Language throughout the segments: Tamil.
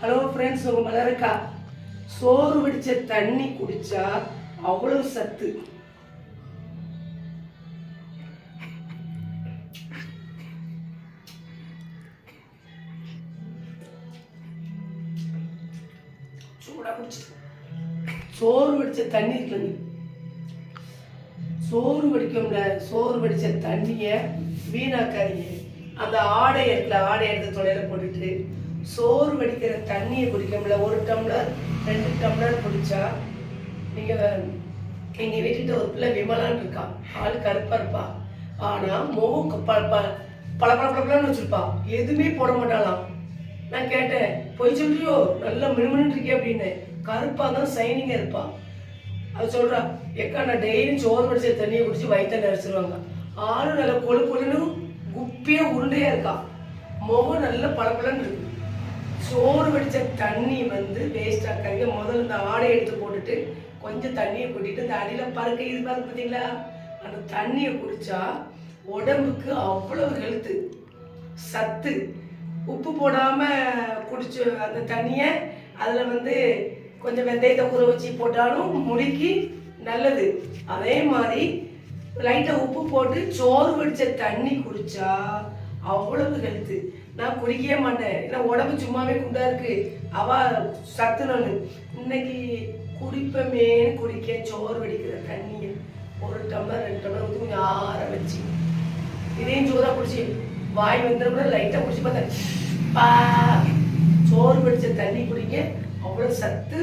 ஹலோ ஃப்ரெண்ட்ஸ், உங்க மலருக்கா சோறு வடிச்ச தண்ணி குடிச்சா அவ்வளவு சத்து. சூடா குடிச்சு சோறு வடிச்ச தண்ணி இருக்குல்ல, சோறு வடிக்கும்ல, சோறு வடிச்ச தண்ணிய வீணாக்காதீங்க. அந்த ஆடை இருக்குல்ல, ஆடை எடுத்து தொலைல போட்டுட்டு சோறு வடிக்கிற தண்ணியை குடிக்கும்ல, 1 டம்ளர் 2 டம்ளர் குடிச்சா, நீங்க எங்க வீட்டுக்கிட்ட ஒரு பிள்ளை விமலான்னு இருக்கா, ஆள் கருப்பா இருப்பா, ஆனா முகம் பளபளன்னு வச்சிருப்பா, எதுவுமே போட மாட்டாளாம். நான் கேட்டேன், போய் சொல்றியோ நல்லா மினுமின்னு இருக்கே அப்படின்னு. கருப்பா தான் சைனிங்கா இருப்பா. அது சொல்றா, எக்கா நான் டெய்லி சோறு வடிச்ச தண்ணியை குடிச்சு வயிற்ற நினைச்சிருவாங்க. ஆளும் நல்ல கொழு கொழுன்னு குப்பியா உருண்டையா இருக்கா, முகம் நல்ல பளபளன்னு இருக்கு. சோறு வடிச்ச தண்ணி வேஸ்ட் ஆக்காங்க. முதல்ல இந்த ஆடை எடுத்து போட்டுட்டு கொஞ்சம் தண்ணியை கொட்டிட்டு இந்த அடியில பறக்க இது பாருங்க பார்த்தீங்களா, அந்த தண்ணியை குடிச்சா உடம்புக்கு அவ்வளவு ஹெல்த்து, சத்து. உப்பு போடாம குடிச்சு அந்த தண்ணியை அதுல கொஞ்சம் வெந்தயத்தை ஊற வச்சு போட்டாலும் முடிக்கு நல்லது. அதே மாதிரி லைட்டா உப்பு போட்டு சோறு வடிச்ச தண்ணி குடிச்சா அவ்வளவு ஹெல்த்து. நான் குடிக்கவே மாட்டேன், ஏன்னா உடம்பு சும்மாவே குண்டா இருக்கு, அவ சத்து. நான் இன்னைக்கு குடிப்பமே குடிக்க சோறு வடிக்கிற தண்ணியை 1 டம்ளர் 2 டம்ளர் ஊற்றி கொஞ்சம் ஆற வச்சு இதையும் சோறா குடிச்சு வாய் கூட லைட்டா குடிச்சு பார்த்தேன். சோறு வடிச்ச தண்ணி குடிக்க அவ்வளவு சத்து,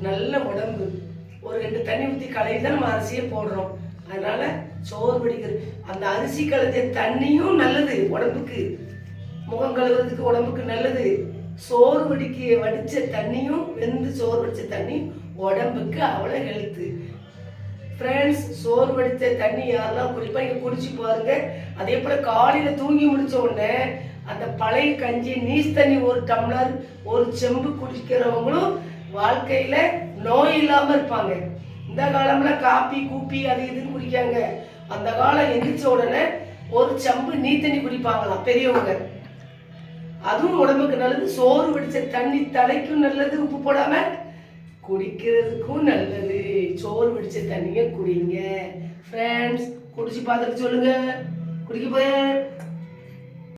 நல்ல உடம்பு. ஒரு 2 தண்ணி ஊற்றி கலையில் தான் நம்ம அரிசியே போடுறோம். அதனால சோறு வடிக்கிறது, அந்த அரிசி கலந்த தண்ணியும் நல்லது உடம்புக்கு, முகம் கழுவுறதுக்கு உடம்புக்கு நல்லது. சோறு வடிச்ச தண்ணியும் சோறு வடிச்ச தண்ணி உடம்புக்கு அவ்வளவு ஹெல்த்து. ஃப்ரெண்ட்ஸ், சோறு வடிச்ச தண்ணி யாரெல்லாம் குறிப்பா இங்க குடிச்சு பாருங்க. அதே போல காலையில தூங்கி முடிச்ச உடனே அந்த பழைய கஞ்சி நீஸ் தண்ணி 1 டம்ளர் 1 செம்பு குடிக்கிறவங்களும் வாழ்க்கையில நோய் இல்லாம இருப்பாங்க. இந்த காலம்ல காப்பி கூப்பி அது இதுன்னு குடிக்காங்க. அந்த காலம் எந்திரிச்ச உடனே 1 செம்பு நீ தண்ணி குடிப்பாங்களாம் பெரியவங்க. அதுவும் உடம்புக்கு நல்லது. சோறு வடிச்ச தண்ணி தலைக்கும் நல்லது, உப்பு போடாம குடிக்கிறதுக்கும் நல்லது. சோறு வடிச்ச தண்ணியை குடிங்க ஃப்ரெண்ட்ஸ். குடிச்சு பார்த்துட்டு சொல்லுங்க. குடிக்க போய்